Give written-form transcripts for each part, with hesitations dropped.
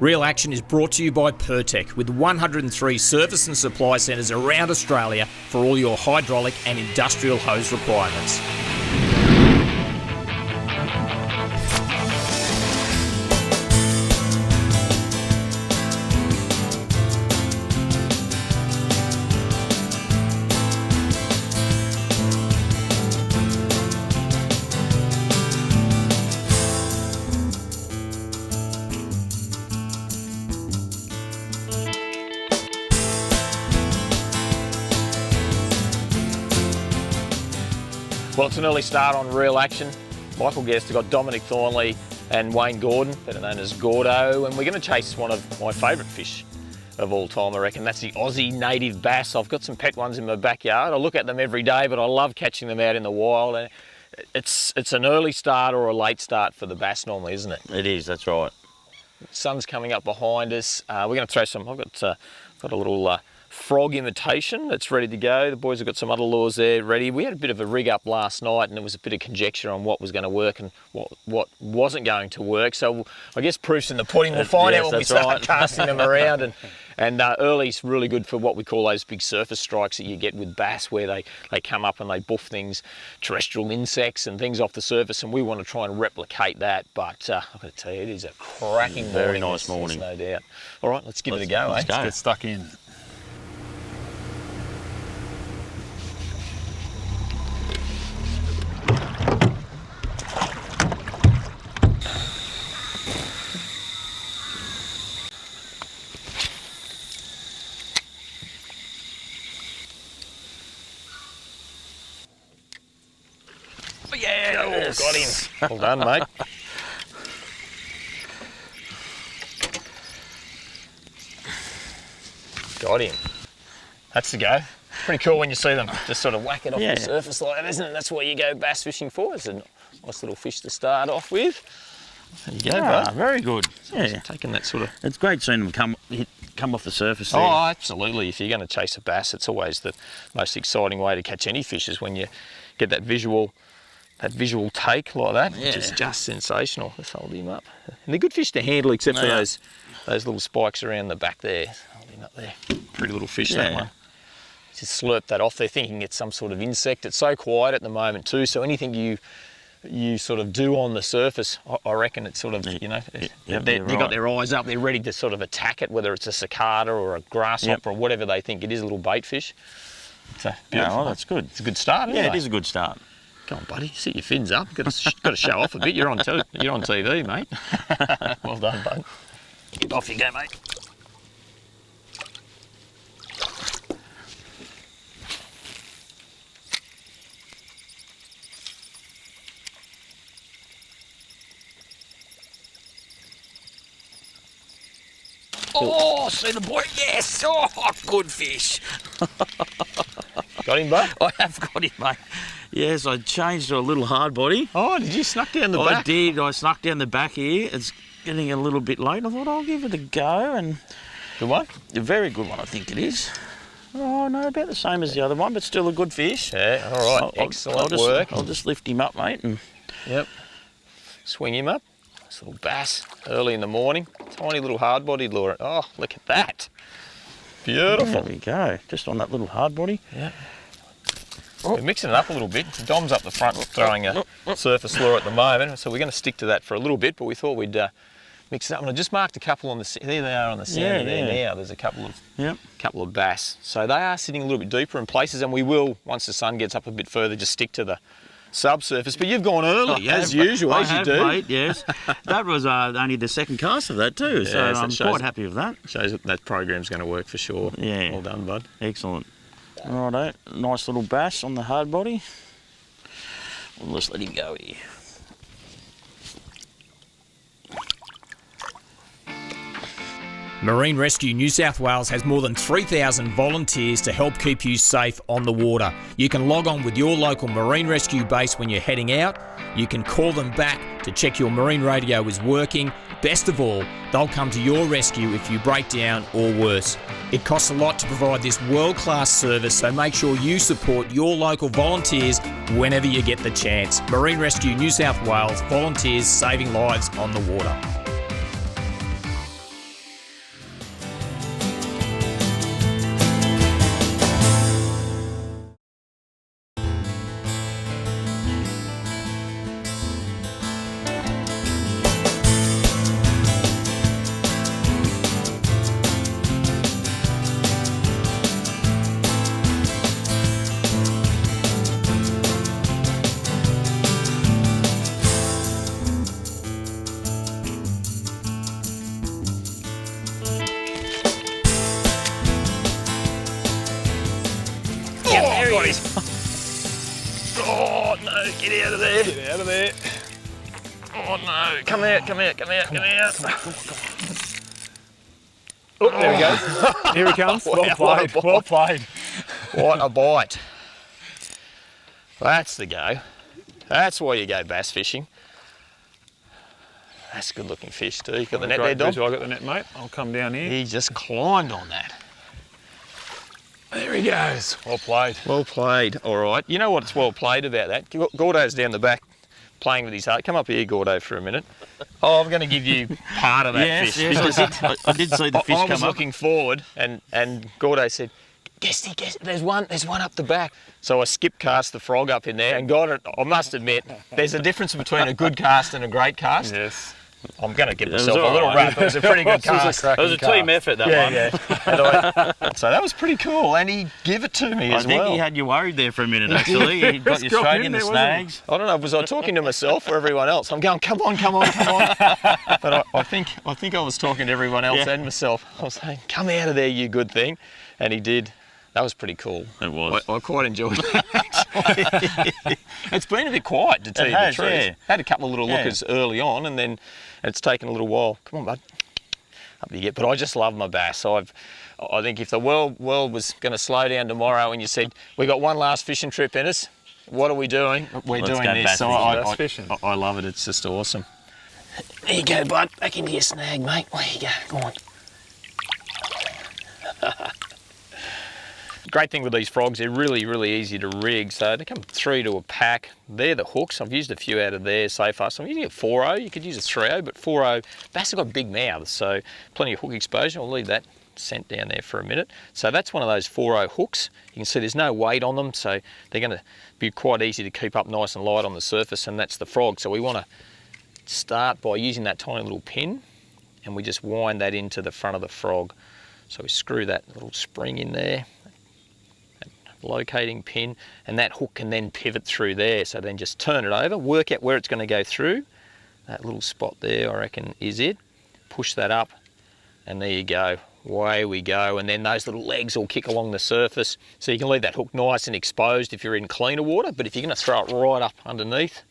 Real Action is brought to you by Pertec, with 103 service and supply centres around Australia for all your hydraulic and industrial hose requirements. Well, it's an early start on Real Action. Michael Guest, we've got Dominic Thornley and Wayne Gordon, better known as Gordo, and we're going to chase one of my favourite fish of all time, I reckon. That's the Aussie native bass. I've got some pet ones in my backyard. I look at them every day, but I love catching them out in the wild. And it's an early start or a late start for the bass normally, isn't it? It is, that's right. Sun's coming up behind us. We're going to throw some, I've got a little frog imitation that's ready to go. The boys have got some other lures there ready. We had a bit of a rig up last night and there was a bit of conjecture on what was going to work and what wasn't going to work. So I guess proof's in the pudding. We'll find out when we start casting them around. And early's really good for what we call those big surface strikes that you get with bass, where they come up and they buff things, terrestrial insects and things off the surface, and we want to try and replicate that. But I've got to tell you, it is a cracking morning. Very nice morning. No doubt. All right, let's give it a go. Let's go. Get stuck in. Yeah, got him. Well done, mate. Got him. That's the go. Pretty cool when you see them just sort of whack it off the surface like that, isn't it? That's what you go bass fishing for. It's a nice little fish to start off with. There you go, bud. Very good. Taking that sort of... It's great seeing them come off the surface there. Oh, absolutely. If you're going to chase a bass, it's always the most exciting way to catch any fish, is when you get that visual take like that, which is just sensational. Let's hold him up. And they're good fish to handle, except for those little spikes around the back there. Hold him up there. Pretty little fish, that one. Just slurp that off. They're thinking it's some sort of insect. It's so quiet at the moment too, so anything you sort of do on the surface, I reckon it's sort of, you know, they've got their eyes up, they're ready to sort of attack it, whether it's a cicada or a grasshopper or whatever they think it is, a little bait fish. So beautiful. Oh, that's good. It's a good start, isn't it? Yeah, it is a good start. Come on, buddy, sit your fins up. Got to show off a bit. You're on TV, mate. Well done, bud. Off you go, mate. Oh, see the boy? Yes! Oh, good fish. Got him, bud? I have got him, mate. Yes, I changed to a little hard body. Oh, did you snuck down the back? I did. I snuck down the back here. It's getting a little bit late. I thought I'll give it a go. And good one? A very good one, I think it is. Oh, no, about the same as the other one, but still a good fish. Yeah, all right. Excellent work. I'll just lift him up, mate. And swing him up. Nice little bass early in the morning. Tiny little hard-bodied lure. Oh, look at that. Beautiful. There we go. Just on that little hard body. Yeah. We're mixing it up a little bit. Dom's up the front throwing a surface lure at the moment, so we're going to stick to that for a little bit, but we thought we'd mix it up. And I just marked a couple on the... There they are on the sand there now. There's a couple of bass. So they are sitting a little bit deeper in places, and we will, once the sun gets up a bit further, just stick to the subsurface. But you've gone early, as usual, as you do. Mate, yes. That was only the second cast of that too, so I'm quite happy with that. Shows that program's going to work for sure. Yeah. Well done, bud. Excellent. Righto, nice little bass on the hard body. We'll just let him go here. Marine Rescue New South Wales has more than 3,000 volunteers to help keep you safe on the water. You can log on with your local Marine Rescue base when you're heading out. You can call them back to check your marine radio is working. Best of all, they'll come to your rescue if you break down or worse. It costs a lot to provide this world-class service, so make sure you support your local volunteers whenever you get the chance. Marine Rescue New South Wales, volunteers saving lives on the water. fish. Oh no, get out of there. Get out of there. Oh no, come out, come out, come out, come out. Oh, there he goes. Here he comes. Wow, Well played. what a Well played. What a bite. That's the go. That's why you go bass fishing. That's a good looking fish too. You got the net there, Great Dom? visual. I got the net, mate. I'll come down here. He just climbed on that. There he goes. Well played. Well played, all right. You know what's well played about that? Gordo's down the back playing with his heart. Come up here, Gordo, for a minute. Oh, I'm going to give you part of that fish. Yes, I did see the fish I was come up. looking forward and Gordo said, guess, there's one up the back. So I skip cast the frog up in there and got it. I must admit, there's a difference between a good cast and a great cast. Yes. I'm going to give was myself a all little right. rap. It was a pretty good cast. It was a team effort, that one. Yeah. So that was pretty cool, and he gave it to me I as think well. he had you worried there for a minute, actually. He got you Got straight him in the there, wasn't he? snags. I don't know, was I talking to myself or everyone else? I'm going, come on, come on, come on. But I think I was talking to everyone else Yeah. and myself. I was saying, come out of there, you good thing. And he did. That was pretty cool. It was. I quite enjoyed it. It's been a bit quiet, to tell you has, the truth. yeah. Had a couple of little Yeah. lookers early on, and then it's taken a little while. Come on, bud. Up you get. But I just love my bass. I think if the world was going to slow down tomorrow and you said, we got one last fishing trip in us, what are we doing? We're Let's doing go this. bass So fishing. Bass fishing. I love it. It's just awesome. There you go, bud. Back into your snag, mate. There you go. Go on. Great thing with these frogs, they're really, really easy to rig. So they come 3 to a pack. They're the hooks. I've used a few out of there so far. So I'm using a 4.0. You could use a 3.0, but 4.0 bass have got big mouths, so plenty of hook exposure. I'll leave that scent down there for a minute. So that's one of those 4.0 hooks. You can see there's no weight on them, so they're going to be quite easy to keep up nice and light on the surface, and that's the frog. So we want to start by using that tiny little pin, and we just wind that into the front of the frog. So we screw that little spring in there, locating pin, and that hook can then pivot through there. So then just turn it over, work out where it's going to go through. That little spot there, I reckon, is it. Push that up, and there you go. Away we go, and then those little legs will kick along the surface. So you can leave that hook nice and exposed if you're in cleaner water, but if you're going to throw it right up underneath,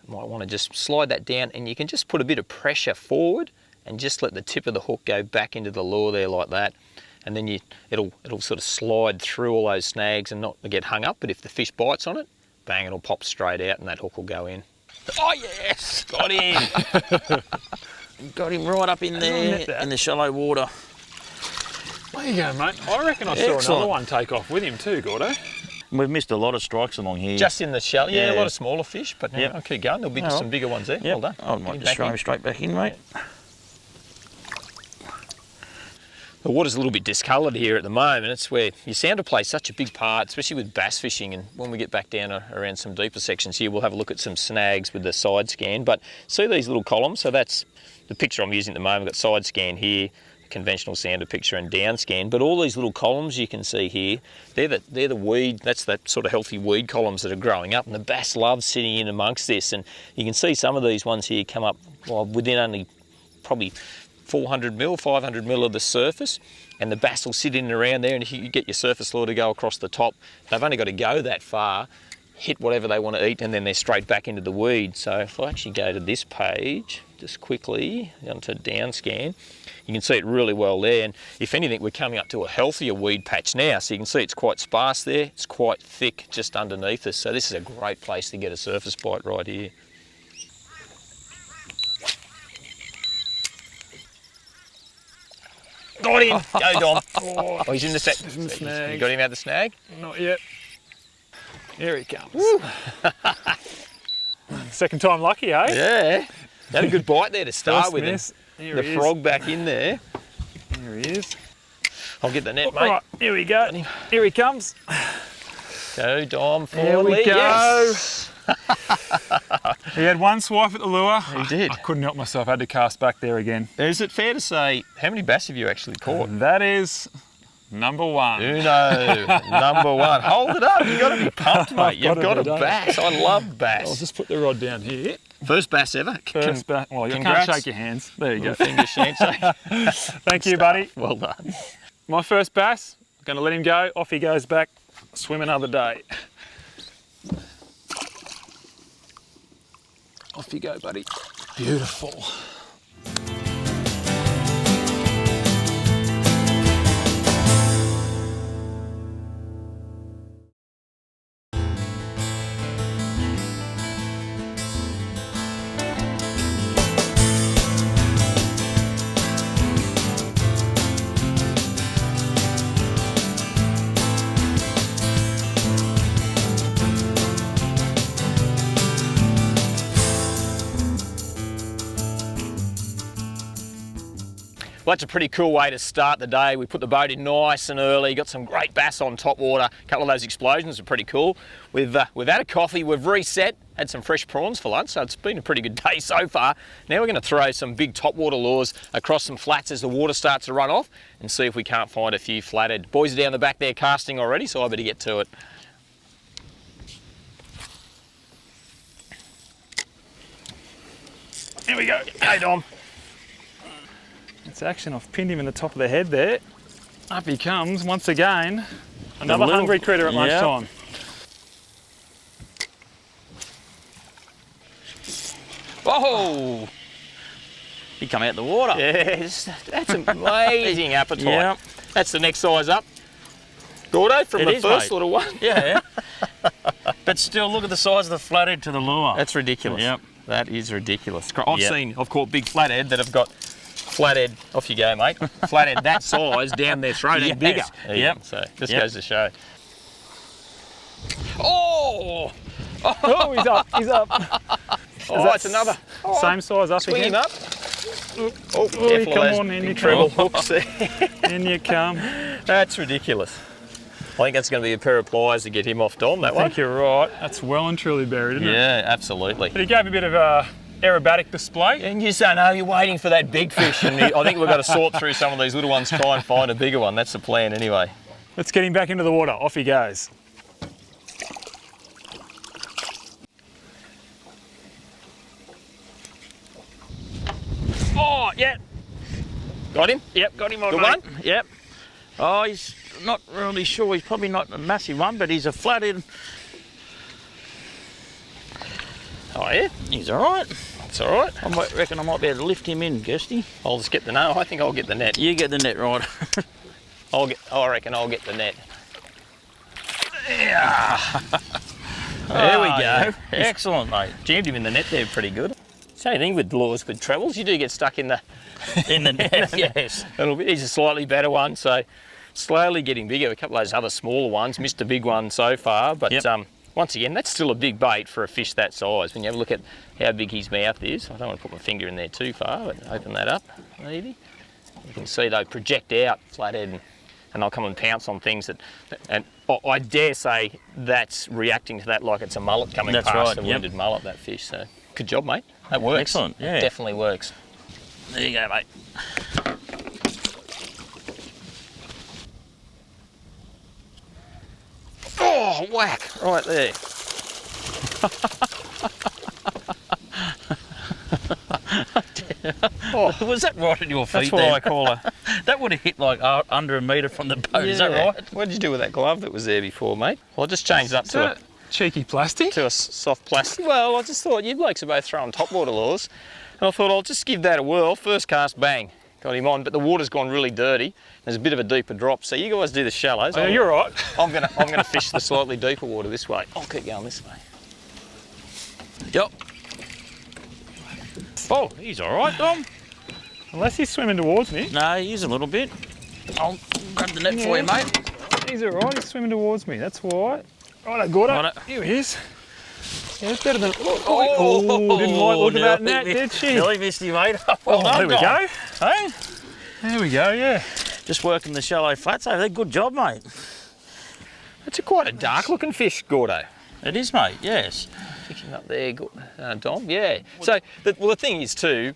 you might want to just slide that down, and you can just put a bit of pressure forward and just let the tip of the hook go back into the lure there like that. And then it'll sort of slide through all those snags and not get hung up, but if the fish bites on it, bang, it'll pop straight out and that hook will go in. Oh yes, got him. Got him right up in there in the shallow water. There you go, mate. I reckon I saw another one take off with him too, Gordo. We've missed a lot of strikes along here. Just in the shallow, yeah, a Yeah. lot of smaller fish, but Yep. I'll keep going. There'll be some bigger ones there. Yep. Well done. I might Get just back throw in. him straight back in, mate. The water's a little bit discoloured here at the moment. It's where your sounder plays such a big part, especially with bass fishing, and when we get back down around some deeper sections here, we'll have a look at some snags with the side scan. But see these little columns? So that's the picture I'm using at the moment. I've got side scan here, conventional sounder picture, and down scan. But all these little columns you can see here, they're the weed, that's that sort of healthy weed columns that are growing up, and the bass love sitting in amongst this. And you can see some of these ones here come up within only probably 400 mil, 500 mil of the surface, and the bass will sit in and around there, and if you get your surface lure to go across the top, they've only got to go that far, hit whatever they want to eat, and then they're straight back into the weed. So if I actually go to this page, just quickly, onto down scan, you can see it really well there, and if anything, we're coming up to a healthier weed patch now, so you can see it's quite sparse there, it's quite thick just underneath us, so this is a great place to get a surface bite right here. Got him! Go, Dom. Oh, he's in the set. He's in the snag. You got him out of the snag? Not yet. Here he comes. Second time lucky, eh? Yeah. Had a good bite there to start First with. miss. Here The he is. frog back in there. Here he is. I'll get the net, All mate. right, here we go. Here he comes. Go, Dom. Here we forwardly. go. Yes. He had one swipe at the lure. He did. I couldn't help myself. I had to cast back there again. Is it fair to say, how many bass have you actually caught? That is number one. Uno, number one. Hold it up. You've got to be pumped, mate. You've gotta got a be, don't I? bass. I love I'll bass. just put the rod down here. First bass ever. First bass. Well, you congrats. can't shake your hands. There you go. Finger handshake. Thank you, buddy. Well done. My first bass. I'm going to let him go. Off he goes back. Swim another day. Off you go, buddy. Beautiful. Well, that's a pretty cool way to start the day. We put the boat in nice and early, got some great bass on top water. A couple of those explosions are pretty cool. We've had a coffee, we've reset, had some fresh prawns for lunch, so it's been a pretty good day so far. Now we're going to throw some big topwater lures across some flats as the water starts to run off and see if we can't find a few flathead. Boys are down the back there casting already, so I better get to it. Here we go. Hey, Dom. It's action. I've pinned him in the top of the head there. Up he comes once again. Another hungry critter at lunchtime. Whoa! He come out the water. Yes, that's amazing appetite. Yep. That's the next size up. Gordo from the first little one. Yeah. But still, look at the size of the flathead to the lure. That's ridiculous. Yep. That is ridiculous. I've caught big flathead that have got flathead, off you go, mate. Flathead that size down their throat and bigger. Yep. So just goes to show. Oh, he's up. He's up. That's another. Same size up Swing again. him up. Oh, come on, in you treble come. hooks. In you come. That's ridiculous. I think that's going to be a pair of pliers to get him off Dom, that I one. think you're right. That's well and truly buried, isn't it? Yeah, absolutely. But he gave a bit of aerobatic display. And you just don't know, you're waiting for that big fish. And I think we've got to sort through some of these little ones, try and find a bigger one. That's the plan anyway. Let's get him back into the water. Off he goes. Oh, yeah. Got him? Yep, got him on. Good one? Yep. Oh, he's not really sure. He's probably not a massive one, but he's a flathead. Oh, yeah? He's all right. That's all right. I reckon I might be able to lift him in, Gursty. I'll just get the net. I think I'll get the net. You get the net right. I reckon I'll get the net. Yeah. There we go. Yeah. Excellent, mate. Jammed him in the net there pretty good. Same thing with lures with trebles. You do get stuck in the net. Yes. He's a slightly better one, so slowly getting bigger. A couple of those other smaller ones, missed a big one so far, but once again, that's still a big bait for a fish that size. When you have a look at how big his mouth is, I don't want to put my finger in there too far, but open that up, maybe. You can see they project out flathead and they'll come and pounce on things and I dare say that's reacting to that like it's a mullet coming past, a wounded mullet, that fish. So good job, mate. That works. Excellent, yeah. It definitely works. There you go, mate. Oh, whack, right there. Was that right at your feet? That's what I call a... That would have hit like under a metre from the boat, is that right? What did you do with that glove that was there before, mate? Well, I just changed up to a cheeky plastic. To a soft plastic. Well, I just thought you blokes are both throwing topwater lures, and I thought I'll just give that a whirl. First cast, bang, got him on. But the water's gone really dirty. There's a bit of a deeper drop, so you guys do the shallows. Oh, you're right. I'm gonna fish the slightly deeper water this way. I'll keep going this way. Yep. Oh, he's all right, Dom. Unless he's swimming towards me. No, he's a little bit. I'll grab the net for you, mate. He's all right. He's swimming towards me. That's why. Right, Gordo. Here he is. Yeah, it's better than... Oh, didn't like look at that net, did she? Nearly missed you, mate. Well done, there we go. Hey? There we go, yeah. Just working the shallow flats over there. Good job, mate. That's quite a dark looking fish, Gordo. It is, mate, yes. Fixing up there, Dom, yeah. So, the thing is too,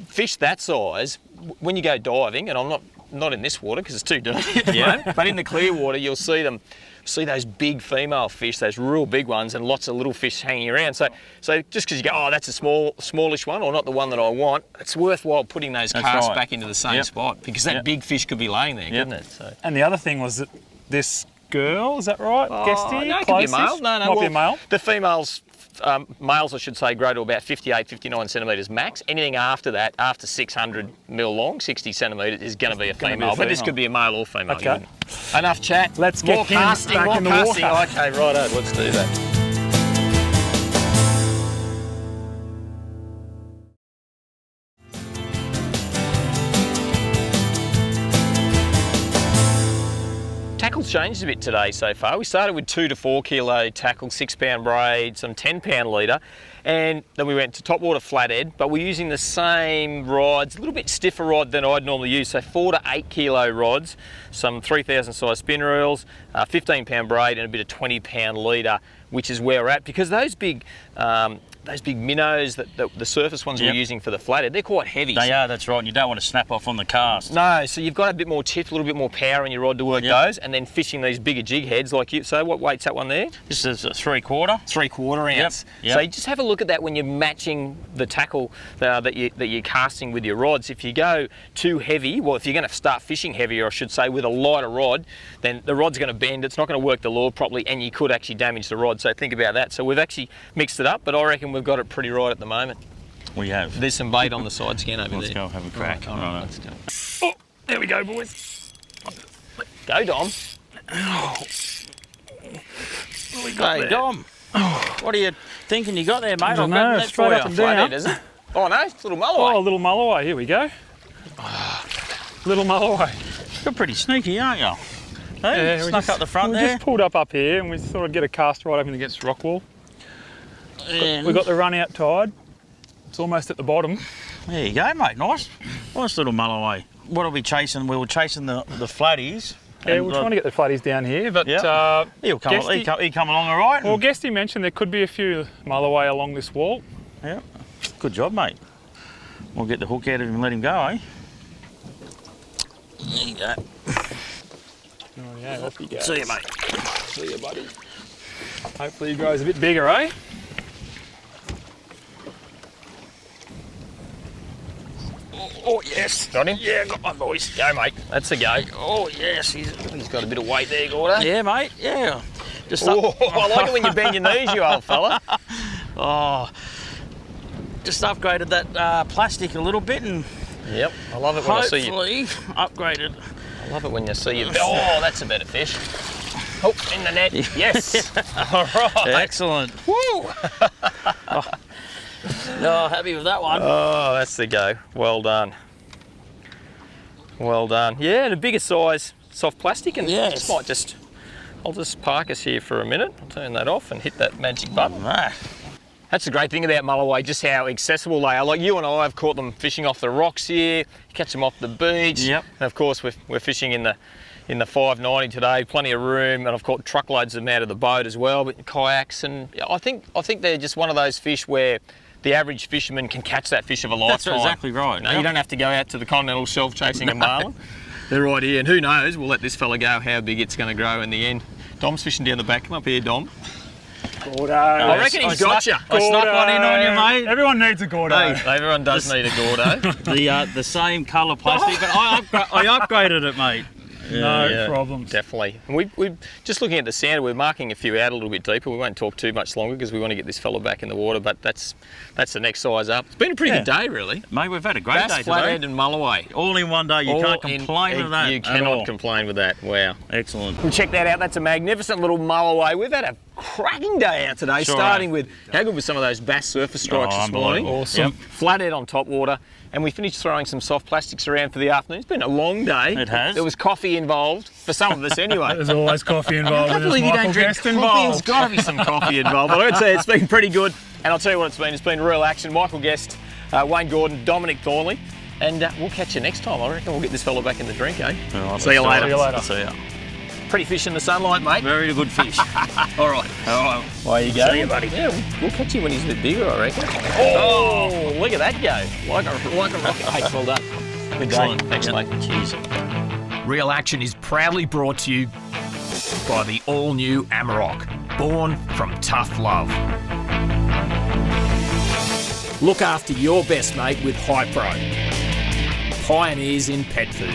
fish that size, when you go diving, and I'm not in this water because it's too dirty at the moment, but in the clear water you'll see them, those big female fish, those real big ones, and lots of little fish hanging around. So just because you go, oh, that's a smallish one, or not the one that I want, it's worthwhile putting those casts back into the same spot because that big fish could be laying there, couldn't it? So. And the other thing was that this girl, is that right? Guesty? No, it could be a male. No, Might be a male. The females, males I should say, grow to about 58, 59 centimetres max. Anything after that, after 600 mil long, 60 centimetres, is going to be a female. But this could be a male or female. Okay. Enough chat. Let's get more him casting, back more in the casting. water. Okay, righto, let's do that. Tackle's changed a bit today so far. We started with 2 to 4 kilo tackle, 6 pound braid, some 10 pound leader, and then we went to topwater flathead, but we're using the same rods, a little bit stiffer rod than I'd normally use, so 4 to 8 kilo rods, some 3000 size spin reels, 15 pound braid and a bit of 20 pound leader, which is where we're at, because those big minnows, that the surface ones we're using for the flathead, they're quite heavy. They are, that's right, and you don't want to snap off on the cast. No, so you've got a bit more tip, a little bit more power in your rod to work those, and then fishing these bigger jig heads like you. So what weight's that one there? This is a 3/4. 3/4 ounce. Yep. So you just have a look at that when you're matching the tackle that you're casting with your rods. If you go too heavy, well, if you're going to start fishing heavier, I should say, with a lighter rod, then the rod's going to bend, it's not going to work the lure properly, and you could actually damage the rod. So think about that. So we've actually mixed it up, but I reckon we've got it pretty right at the moment. We have. There's some bait on the side scan over there. Let's go have a crack. All right, let's go. Oh, there we go, boys. Go, Dom. Hey, Dom. What are you thinking you got there, mate? don't know, straight up and down. Flathead, is it? Oh no, it's a little Mulloway. Oh, a little Mulloway. Here we go. Little Mulloway. You're pretty sneaky, aren't you? Hey, we snuck up the front we there. just pulled up here and we thought I'd get a cast right up against rock wall. And We've got the run out tide. It's almost at the bottom. there you go, mate. Nice little Mulloway. What are we chasing? We were chasing the flatties. Yeah, we're trying to get the flatties down here, but He'll come along all right. well, Guesty mentioned there could be a few Mulloway along this wall. Yeah. Good job, mate. We'll get the hook out of him and let him go, eh? There you go. Oh yeah, off he goes. See you, mate. See you, buddy. Hopefully he grows a bit bigger, eh? Oh, yes. Got him? Yeah, got my boys. Go, mate. That's a go. Oh, yes. He's got a bit of weight there, Gordo. Yeah, mate. Yeah. Just Oh, I like it when you bend your knees, you old fella. Oh, just upgraded that plastic a little bit and Yep, I love it when I see you. hopefully upgraded. I love it when you see you. Oh, that's a better fish. Oh, in the net. Yes. All right. Excellent. Woo. Oh, happy with that one. Oh, that's the go. Well done. Well done. Yeah, and a bigger size soft plastic, and Yes. I'll just park us here for a minute. I'll turn that off and hit that magic button. Right. That's the great thing about Mulloway, just how accessible they are. Like you and I have caught them fishing off the rocks here, catch them off the beach. Yep. And of course we're fishing in the 590 today, plenty of room, and I've caught truckloads of them out of the boat as well, but kayaks, and I think they're just one of those fish where the average fisherman can catch that fish of a lifetime. That's exactly right. No, you don't have to go out to the continental shelf chasing a marlin. They're right here, and who knows, we'll let this fella go how big it's going to grow in the end. Dom's fishing down the back. Come up here, Dom. Gordo. I reckon he's got you. I snuck one in on you, mate. Everyone needs a Gordo. Hey, everyone does need a Gordo. The same colour plastic, but I upgraded it, mate. No problems. Definitely. And we're just looking at the sounder, we're marking a few out a little bit deeper. We won't talk too much longer because we want to get this fella back in the water, but that's the next size up. It's been a pretty good day, really. Mate, we've had a great Bass, day Flathead today. and Mulloway. All in one day. You can't complain with that. You at cannot all. complain with that. Wow. Excellent. Well, check that out. That's a magnificent little Mulloway. We've had a cracking day out today, Sure starting with, how good were some of those bass surface strikes this morning? unbelievable. Awesome. Yep. Flathead on top water. And we finished throwing some soft plastics around for the afternoon. It's been a long day. It has. There was coffee involved, for some of us anyway. There's always coffee I involved. can't There's believe you don't Michael drink Guest coffee. involved. There's got to be some coffee involved. But I would say it's been pretty good. And I'll tell you what it's been. It's been real action. Michael Guest, Wayne Gordon, Dominic Thornley. And we'll catch you next time. I reckon we'll get this fella back in the drink, eh? All right, See you later. See you later. See ya. Pretty fish in the sunlight, mate. Very good fish. All right. All right. There you go. See you, buddy. Yeah, we'll catch you when he's a bit bigger, I reckon. Oh, look at that go. Like a rocket. Hey, well done. Good Excellent. day. Thanks, Yep. mate. Cheers. Real Action is proudly brought to you by the all-new Amarok, born from tough love. Look after your best mate with Hypro, pioneers in pet food.